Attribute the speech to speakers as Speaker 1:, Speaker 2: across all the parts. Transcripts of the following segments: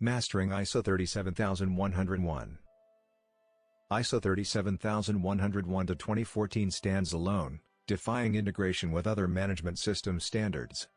Speaker 1: Mastering ISO 37101. ISO 37101 to 2014 stands alone, defying integration with other management system standards.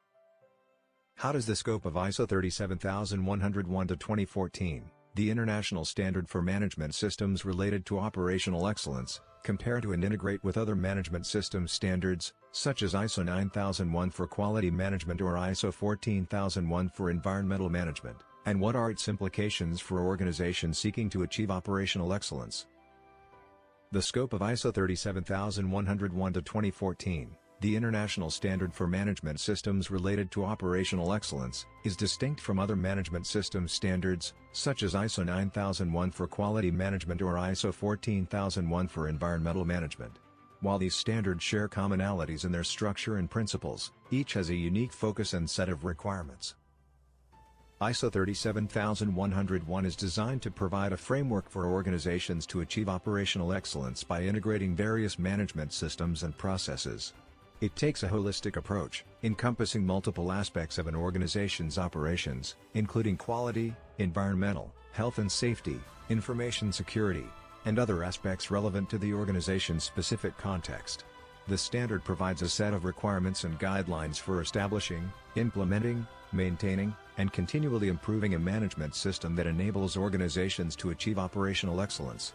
Speaker 1: How does the scope of ISO 37101 to 2014, the international standard for management systems related to operational excellence, compare to and integrate with other management system standards, such as ISO 9001 for quality management or ISO 14001 for environmental management, and what are its implications for organizations seeking to achieve operational excellence? The scope of ISO 37101 to 2014, the international standard for management systems related to operational excellence, is distinct from other management system standards, such as ISO 9001 for quality management or ISO 14001 for environmental management. While these standards share commonalities in their structure and principles, each has a unique focus and set of requirements. ISO 37101 is designed to provide a framework for organizations to achieve operational excellence by integrating various management systems and processes. It takes a holistic approach, encompassing multiple aspects of an organization's operations, including quality, environmental, health and safety, information security, and other aspects relevant to the organization's specific context. The standard provides a set of requirements and guidelines for establishing, implementing, maintaining, and continually improving a management system that enables organizations to achieve operational excellence.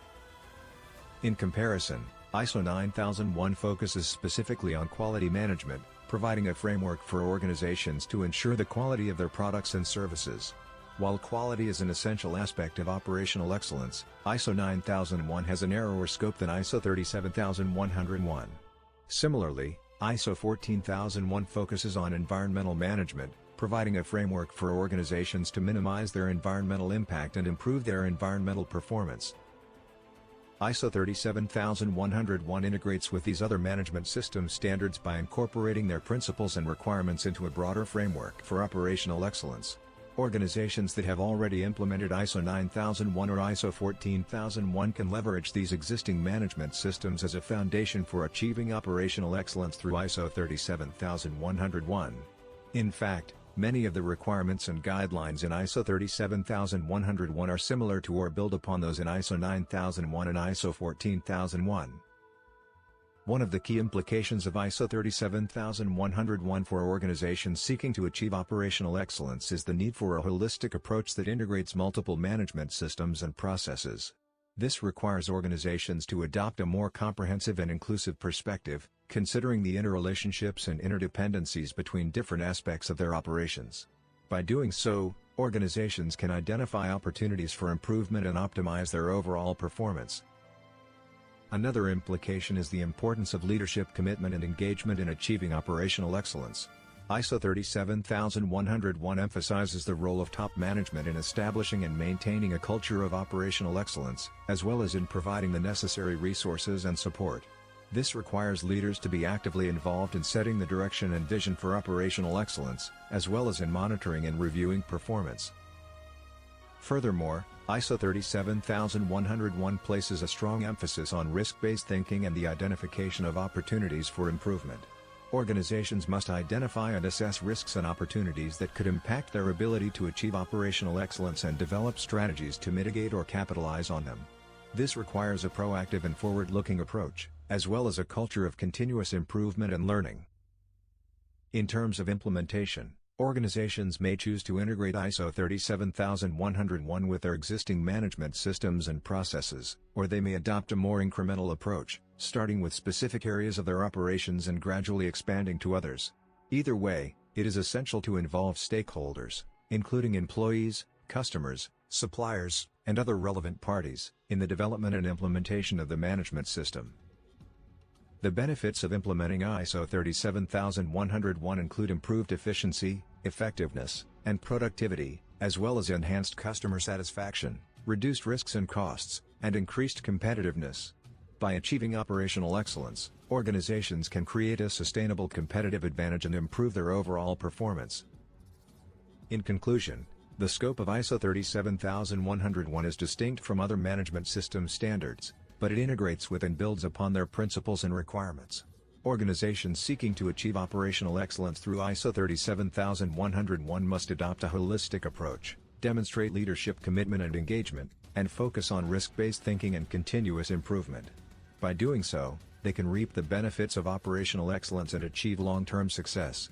Speaker 1: In comparison, ISO 9001 focuses specifically on quality management, providing a framework for organizations to ensure the quality of their products and services. While quality is an essential aspect of operational excellence, ISO 9001 has a narrower scope than ISO 37101. Similarly, ISO 14001 focuses on environmental management, providing a framework for organizations to minimize their environmental impact and improve their environmental performance. ISO 37101 integrates with these other management system standards by incorporating their principles and requirements into a broader framework for operational excellence. Organizations that have already implemented ISO 9001 or ISO 14001 can leverage these existing management systems as a foundation for achieving operational excellence through ISO 37101. In fact, many of the requirements and guidelines in ISO 37101 are similar to or build upon those in ISO 9001 and ISO 14001. One of the key implications of ISO 37101 for organizations seeking to achieve operational excellence is the need for a holistic approach that integrates multiple management systems and processes. This requires organizations to adopt a more comprehensive and inclusive perspective, considering the interrelationships and interdependencies between different aspects of their operations. By doing so, organizations can identify opportunities for improvement and optimize their overall performance. Another implication is the importance of leadership commitment and engagement in achieving operational excellence. ISO 37101 emphasizes the role of top management in establishing and maintaining a culture of operational excellence, as well as in providing the necessary resources and support. This requires leaders to be actively involved in setting the direction and vision for operational excellence, as well as in monitoring and reviewing performance. Furthermore, ISO 37101 places a strong emphasis on risk-based thinking and the identification of opportunities for improvement. Organizations must identify and assess risks and opportunities that could impact their ability to achieve operational excellence and develop strategies to mitigate or capitalize on them. This requires a proactive and forward-looking approach, as well as a culture of continuous improvement and learning. In terms of implementation, organizations may choose to integrate ISO 37101 with their existing management systems and processes, or they may adopt a more incremental approach, starting with specific areas of their operations and gradually expanding to others. Either way, it is essential to involve stakeholders, including employees, customers, suppliers, and other relevant parties, in the development and implementation of the management system. The benefits of implementing ISO 37101 include improved efficiency, effectiveness, and productivity, as well as enhanced customer satisfaction, reduced risks and costs, and increased competitiveness. By achieving operational excellence, organizations can create a sustainable competitive advantage and improve their overall performance. In conclusion, the scope of ISO 37101 is distinct from other management system standards, but it integrates with and builds upon their principles and requirements. Organizations seeking to achieve operational excellence through ISO 37101 must adopt a holistic approach, demonstrate leadership commitment and engagement, and focus on risk-based thinking and continuous improvement. By doing so, they can reap the benefits of operational excellence and achieve long-term success.